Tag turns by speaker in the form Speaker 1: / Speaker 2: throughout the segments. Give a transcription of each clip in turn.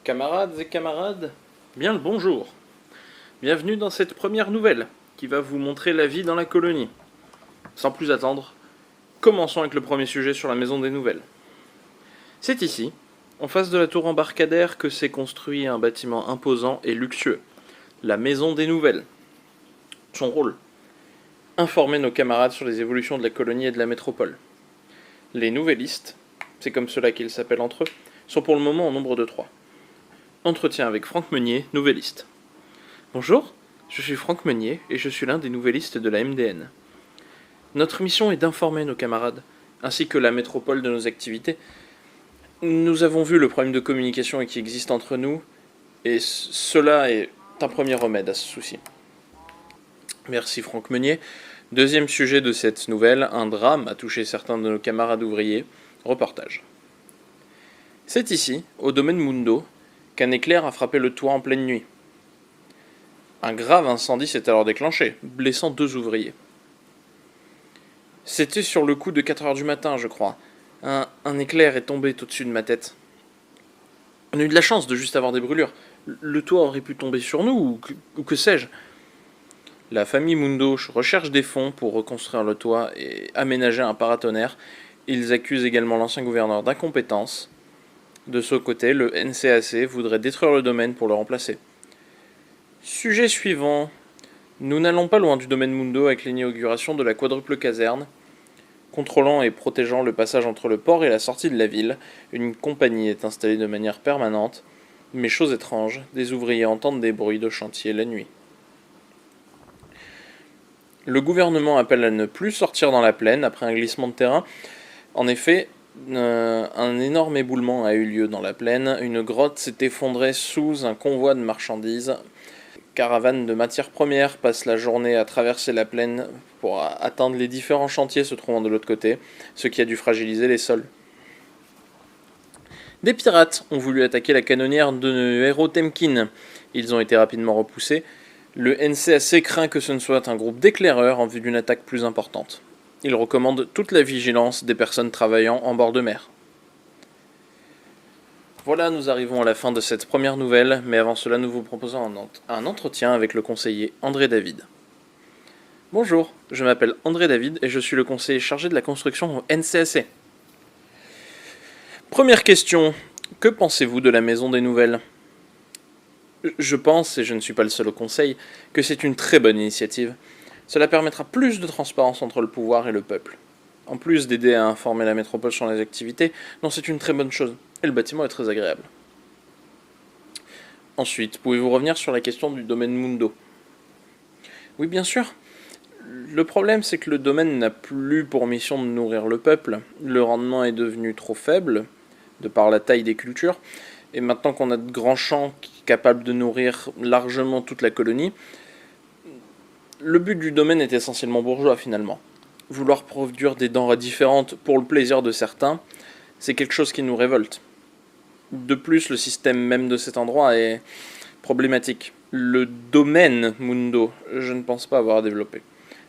Speaker 1: Camarades et camarades, bien le bonjour. Bienvenue dans cette première nouvelle qui va vous montrer la vie dans la colonie. Sans plus attendre, commençons avec le premier sujet sur la maison des nouvelles. C'est ici, en face de la tour embarcadère, que s'est construit un bâtiment imposant et luxueux, la maison des nouvelles. Son rôle, informer nos camarades sur les évolutions de la colonie et de la métropole. Les nouvellistes, c'est comme cela qu'ils s'appellent entre eux, sont pour le moment au nombre de 3. Entretien avec Franck Meunier, nouvelliste. Bonjour, je suis Franck Meunier et je suis l'un des nouvellistes de la MDN. Notre mission est d'informer nos camarades, ainsi que la métropole de nos activités. Nous avons vu le problème de communication qui existe entre nous, et cela est un premier remède à ce souci. Merci Franck Meunier. Deuxième sujet de cette nouvelle, un drame a touché certains de nos camarades ouvriers. Reportage. C'est ici, au domaine Mundo, qu'un éclair a frappé le toit en pleine nuit. Un grave incendie s'est alors déclenché, blessant 2 ouvriers. C'était sur le coup de 4 heures du matin, je crois. Un éclair est tombé au-dessus de ma tête. On a eu de la chance de juste avoir des brûlures. Le toit aurait pu tomber sur nous, ou que sais-je. La famille Mundo recherche des fonds pour reconstruire le toit et aménager un paratonnerre. Ils accusent également l'ancien gouverneur d'incompétence. De ce côté, le NCAC voudrait détruire le domaine pour le remplacer. Sujet suivant. Nous n'allons pas loin du domaine Mundo avec l'inauguration de la quadruple caserne. Contrôlant et protégeant le passage entre le port et la sortie de la ville, une compagnie est installée de manière permanente. Mais chose étrange, des ouvriers entendent des bruits de chantier la nuit. Le gouvernement appelle à ne plus sortir dans la plaine après un glissement de terrain. En effet, un énorme éboulement a eu lieu dans la plaine. Une grotte s'est effondrée sous un convoi de marchandises. Caravanes de matières premières passent la journée à traverser la plaine pour atteindre les différents chantiers se trouvant de l'autre côté, ce qui a dû fragiliser les sols. Des pirates ont voulu attaquer la canonnière de Héros Temkin. Ils ont été rapidement repoussés. Le NCAC craint que ce ne soit un groupe d'éclaireurs en vue d'une attaque plus importante. Il recommande toute la vigilance des personnes travaillant en bord de mer. Voilà, nous arrivons à la fin de cette première nouvelle, mais avant cela, nous vous proposons un entretien avec le conseiller André David. Bonjour, je m'appelle André David et je suis le conseiller chargé de la construction au NCAC. Première question, que pensez-vous de la Maison des Nouvelles ? Je pense, et je ne suis pas le seul au conseil, que c'est une très bonne initiative. Cela permettra plus de transparence entre le pouvoir et le peuple. En plus d'aider à informer la métropole sur les activités, non, c'est une très bonne chose, et le bâtiment est très agréable. Ensuite, pouvez-vous revenir sur la question du domaine Mundo ? Oui, bien sûr. Le problème, c'est que le domaine n'a plus pour mission de nourrir le peuple. Le rendement est devenu trop faible, de par la taille des cultures, et maintenant qu'on a de grands champs capables de nourrir largement toute la colonie, le but du domaine est essentiellement bourgeois finalement. Vouloir produire des denrées différentes pour le plaisir de certains, c'est quelque chose qui nous révolte. De plus, le système même de cet endroit est problématique. Le domaine Mundo, je ne pense pas avoir développé.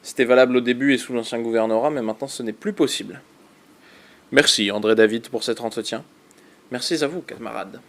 Speaker 1: C'était valable au début et sous l'ancien gouvernorat, mais maintenant ce n'est plus possible. Merci André David pour cet entretien. Merci à vous, camarades.